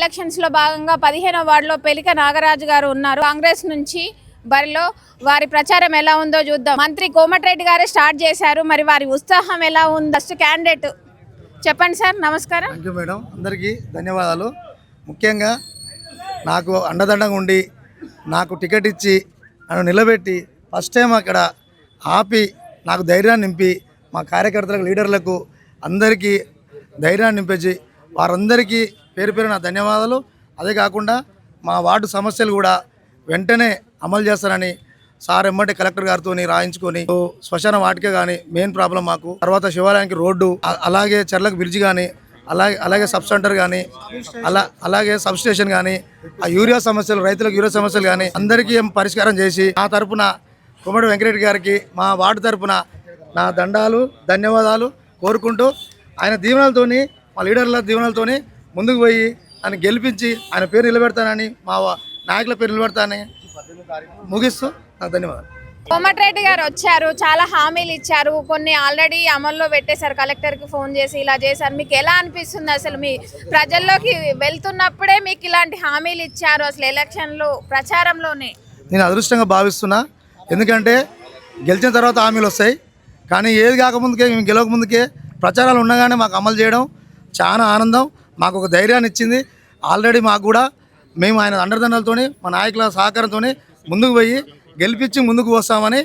Elections లో భాగంగా 15వ వార్డులో పెలిక నాగరాజు గారు ఉన్నారు. కాంగ్రెస్ నుంచి బరిలో వారి ప్రచారం ఎలా ఉందో చూద్దాం. మంత్రి కోమటిరెడ్డి గారే స్టార్ట్ చేశారు. మరి వారి ఉత్సాహం ఎలా ఉంది? ఫస్ట్ క్యాండిడేట్ చెప్పండి సార్. నమస్కారం. థ్యాంక్ యూ మేడం, అందరికీ ధన్యవాదాలు. ముఖ్యంగా నాకు అండదండగా ఉండి నాకు టికెట్ ఇచ్చి నన్ను నిలబెట్టి ఫస్ట్ టైం అక్కడ ఆపి నాకు ధైర్యాన్ని నింపి మా కార్యకర్తలకు లీడర్లకు అందరికీ ధైర్యాన్ని నింపించి వారందరికీ పేరు పేరు నా ధన్యవాదాలు. అదే కాకుండా మా వార్డు సమస్యలు కూడా వెంటనే అమలు చేస్తారని సార్ ఎమ్మటి కలెక్టర్ గారితో రాయించుకొని శ్మశాన వాటిక కానీ మెయిన్ ప్రాబ్లం మాకు, తర్వాత శివాలయానికి రోడ్డు, అలాగే చెర్లకు బ్రిడ్జ్ కానీ, అలాగే సబ్ సెంటర్ కానీ, అలాగే సబ్ స్టేషన్ కానీ, ఆ యూరియా సమస్యలు, రైతులకు యూరియా సమస్యలు కానీ అందరికీ పరిష్కారం చేసి నా తరపున కోమటి వెంకటరెడ్డి గారికి మా వార్డు తరపున నా దండాలు ధన్యవాదాలు కోరుకుంటూ ఆయన దీవెనలతోని మా లీడర్ల దీవెనలతోని ముందుకు పోయి ఆయన గెలిపించి ఆయన పేరు నిలబెడతానని మా నాయకుల పేరు నిలబెడతానని ముగిస్తూ నాకు ధన్యవాదాలు. కోమటిరెడ్డి గారు వచ్చారు, చాలా హామీలు ఇచ్చారు, కొన్ని ఆల్రెడీ అమల్లో పెట్టేశారు. కలెక్టర్కి ఫోన్ చేసి ఇలా చేశారు. మీకు ఎలా అనిపిస్తుంది? అసలు మీ ప్రజల్లోకి వెళ్తున్నప్పుడే మీకు ఇలాంటి హామీలు ఇచ్చారు, అసలు ఎలక్షన్లో ప్రచారంలోనే? నేను అదృష్టంగా భావిస్తున్నా. ఎందుకంటే గెలిచిన తర్వాత హామీలు వస్తాయి, కానీ ఏది కాకముందుకే మేము గెలవక ముందుకే ప్రచారాలు ఉండగానే మాకు అమలు చేయడం చాలా ఆనందం. మాకు ఒక ధైర్యాన్ని ఇచ్చింది. ఆల్రెడీ మాకు కూడా మేము ఆయన అండదండలతో మా నాయకుల సహకారంతో ముందుకు పోయి గెలిపించి ముందుకు వస్తామని,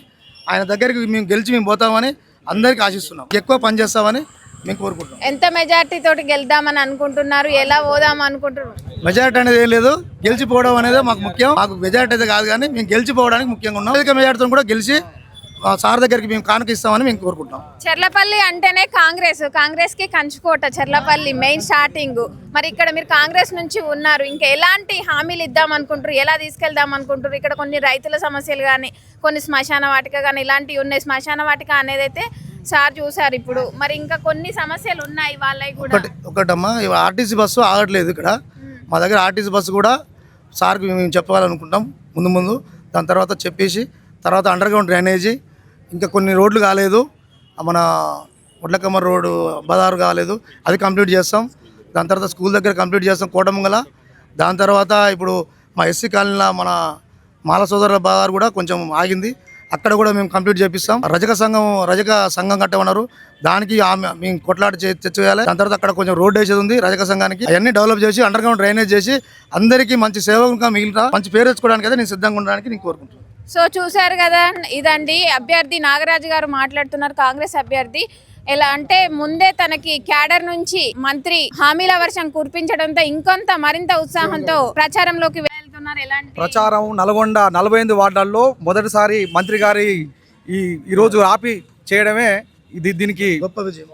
ఆయన దగ్గరికి మేము గెలిచి మేము పోతామని అందరికీ ఆశిస్తున్నాం. ఎక్కువ పని చేస్తామని మేము కోరుకుంటున్నాం. ఎంత మెజార్టీ తోటి గెలుద్దామని అనుకుంటున్నారు? ఎలా పోదాం అనుకుంటున్నారు? మెజారిటీ అనేది ఏం లేదు, గెలిచిపోవడం అనేది మాకు ముఖ్యం. మాకు మెజారిటీ అయితే కాదు, కానీ మేము గెలిచిపోవడానికి ముఖ్యంగా ఉన్నాం. అధిక మెజారిటీతో కూడా గెలిచి సార్ దగ్గరికి మేము కానుక ఇస్తామని మేము కోరుకుంటున్నాం. చెర్లపల్లి అంటేనే కాంగ్రెస్ కి కంచుకోట చెర్లపల్లి మెయిన్ స్టార్టింగ్. మరి ఇక్కడ మీరు కాంగ్రెస్ నుంచి ఉన్నారు, ఇంకా ఎలాంటి హామీలు ఇద్దాం అనుకుంటారు? ఎలా తీసుకెళ్దాం అనుకుంటారు? ఇక్కడ కొన్ని రైతుల సమస్యలు కానీ, కొన్ని శ్మశాన వాటిక కానీ ఇలాంటివి ఉన్నాయి. శ్మశాన వాటిక అనేది అయితే సార్ చూసారు ఇప్పుడు, మరి ఇంకా కొన్ని సమస్యలు ఉన్నాయి వాళ్ళకి కూడా. ఒకటమ్మా, ఆర్టీసీ బస్సు ఆగట్లేదు ఇక్కడ మా దగ్గర. ఆర్టీసీ బస్సు కూడా సార్కి మేము చెప్పాలనుకుంటాం ముందు. దాని తర్వాత చెప్పేసి తర్వాత అండర్ గ్రౌండ్ డ్రైనేజీ, ఇంకా కొన్ని రోడ్లు కాలేదు, మన వడ్లకమ్మ రోడ్డు బజారు కాలేదు, అది కంప్లీట్ చేస్తాం. దాని తర్వాత స్కూల్ దగ్గర కంప్లీట్ చేస్తాం కోటమంగళ. దాని తర్వాత ఇప్పుడు మా ఎస్సీ కాలనీలో మన మాల సోదరుల బజారు కూడా కొంచెం ఆగింది, అక్కడ కూడా మేము కంప్లీట్ చేపిస్తాం. రజక సంఘం కట్టమన్నారు, దానికి మేము కొట్లాట తెచ్చేయాలి. దాని తర్వాత అక్కడ కొంచెం రోడ్ వేసేది ఉంది రజక సంఘానికి. అవన్నీ డెవలప్ చేసి అండర్ గ్రౌండ్ డ్రైనేజ్ చేసి అందరికీ మంచి సేవగా మిగిలిన మంచి పేరు తెచ్చుకోవడానికి అయితే నేను సిద్ధంగా ఉండడానికి నేను కోరుకుంటున్నాను. సో చూసారు కదా, ఇదండి అభ్యర్థి నాగరాజు గారు మాట్లాడుతున్నారు, కాంగ్రెస్ అభ్యర్థి. ఎలా అంటే ముందే తనకి క్యాడర్ నుంచి మంత్రి హామీల వర్షం కురిపించడంతో ఇంకొంత మరింత ఉత్సాహంతో ప్రచారంలోకి వెళ్తున్నారు. ఎలాంటి ప్రచారం? నల్గొండ 48 వార్డుల్లో మొదటిసారి మంత్రి గారి ఈరోజు ఆపి చేయడమే దీనికి గొప్ప విజయం,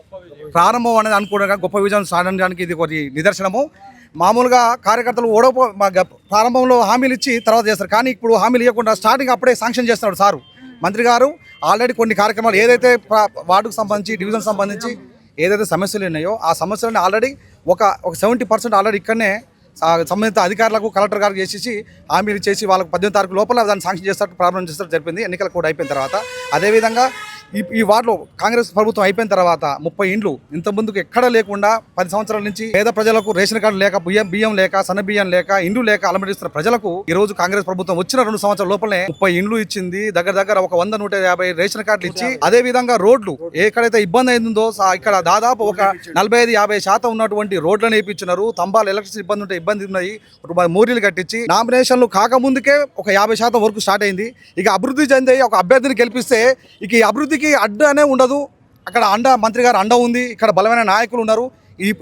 ప్రారంభం అనేది అనుకోవడం గొప్ప విజయం సాధించడానికి ఇది కొద్ది నిదర్శనము. మామూలుగా కార్యకర్తలు ప్రారంభంలో హామీలు ఇచ్చి తర్వాత చేస్తారు, కానీ ఇప్పుడు హామీలు ఇవ్వకుండా స్టార్టింగ్ అప్పుడే శాంక్షన్ చేస్తున్నాడు సారు. మంత్రి గారు ఆల్రెడీ కొన్ని కార్యక్రమాలు ఏదైతే వార్డుకు సంబంధించి డివిజన్ సంబంధించి ఏదైతే సమస్యలు ఉన్నాయో ఆ సమస్యలను ఆల్రెడీ ఒక 70% ఆల్రెడీ ఇక్కడనే సంబంధిత అధికారులకు కలెక్టర్ గారికి చేసేసి హామీలు చేసి వాళ్ళకు 18 తారీఖు లోపల దాన్ని శాంక్షన్ చేస్తారు, ప్రారంభం చేస్తారు జరిపింది. ఎన్నికల కూడా అయిపోయిన తర్వాత అదేవిధంగా ఈ వార్డులో కాంగ్రెస్ ప్రభుత్వం అయిపోయిన తర్వాత 30 ఇండ్లు ఇంత ముందుకు ఎక్కడ లేకుండా 10 సంవత్సరాల నుంచి పేద ప్రజలకు రేషన్ కార్డు లేక బియ్యం లేక సన్న బియ్యం లేక ఇండ్లు లేక అలమటిస్తున్న ప్రజలకు ఈ రోజు కాంగ్రెస్ ప్రభుత్వం వచ్చిన 2 సంవత్సరాల లోపలనే 30 ఇండ్లు ఇచ్చింది. దగ్గర ఒక 100-150 రేషన్ కార్డులు ఇచ్చి, అదే విధంగా రోడ్లు ఎక్కడైతే ఇబ్బంది అయిందో ఇక్కడ దాదాపు ఒక 45-50% ఉన్నటువంటి రోడ్లను వేయించున్నారు. తంబాలు ఎలక్ట్రిసిటీ ఇబ్బంది ఉంటే ఇబ్బంది ఉన్నాయి, మూరీలు కట్టించి నామినేషన్లు కాకముందుకే ఒక 50% వరకు స్టార్ట్ అయింది. ఇక అభివృద్ధి చెంది ఒక అభ్యర్థిని గెలిపిస్తే ఇక ఈ అభివృద్ధికి అడ్డు అనే ఉండదు. అక్కడ మంత్రి గారు అండ ఉంది, ఇక్కడ బలమైన నాయకులు ఉన్నారు.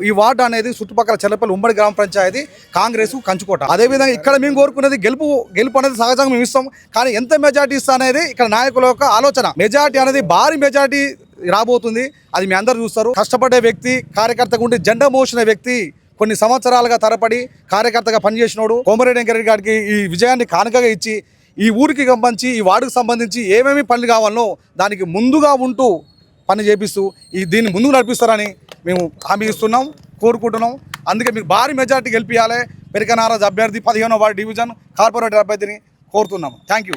ఈ వార్డు అనేది చుట్టుపక్కల చెర్లపల్లి ఉమ్మడి గ్రామ పంచాయతీ కాంగ్రెస్ కంచుకోట. అదేవిధంగా ఇక్కడ మేము కోరుకునేది గెలుపు అనేది సహజంగా మేము ఇస్తాం, కానీ ఎంత మెజార్టీ ఇస్తా అనేది ఇక్కడ నాయకుల యొక్క ఆలోచన. మెజార్టీ అనేది భారీ మెజార్టీ రాబోతుంది, అది మీ అందరూ చూస్తారు. కష్టపడే వ్యక్తి, కార్యకర్తగా ఉండి జెండా మోసిన వ్యక్తి, కొన్ని సంవత్సరాలుగా తరపడి కార్యకర్తగా పనిచేసినోడు కోమటిరెడ్డి వెంకటరెడ్డి గారికి ఈ విజయాన్ని కానుకగా ఇచ్చి ఈ ఊరికి సంబంధించి ఈ వార్డుకు సంబంధించి ఏమేమి పనులు కావాలనో దానికి ముందుగా ఉంటూ పని చేపిస్తూ దీన్ని ముందుకు నడిపిస్తారని మేము హామీ ఇస్తున్నాం, కోరుకుంటున్నాం. అందుకే మీకు భారీ మెజార్టీ గెలిపించాలి. పెరిక నాగరాజు అభ్యర్థి 15వ వార్డు డివిజన్ కార్పొరేటర్ అభ్యర్థిని కోరుతున్నాము. Thank you.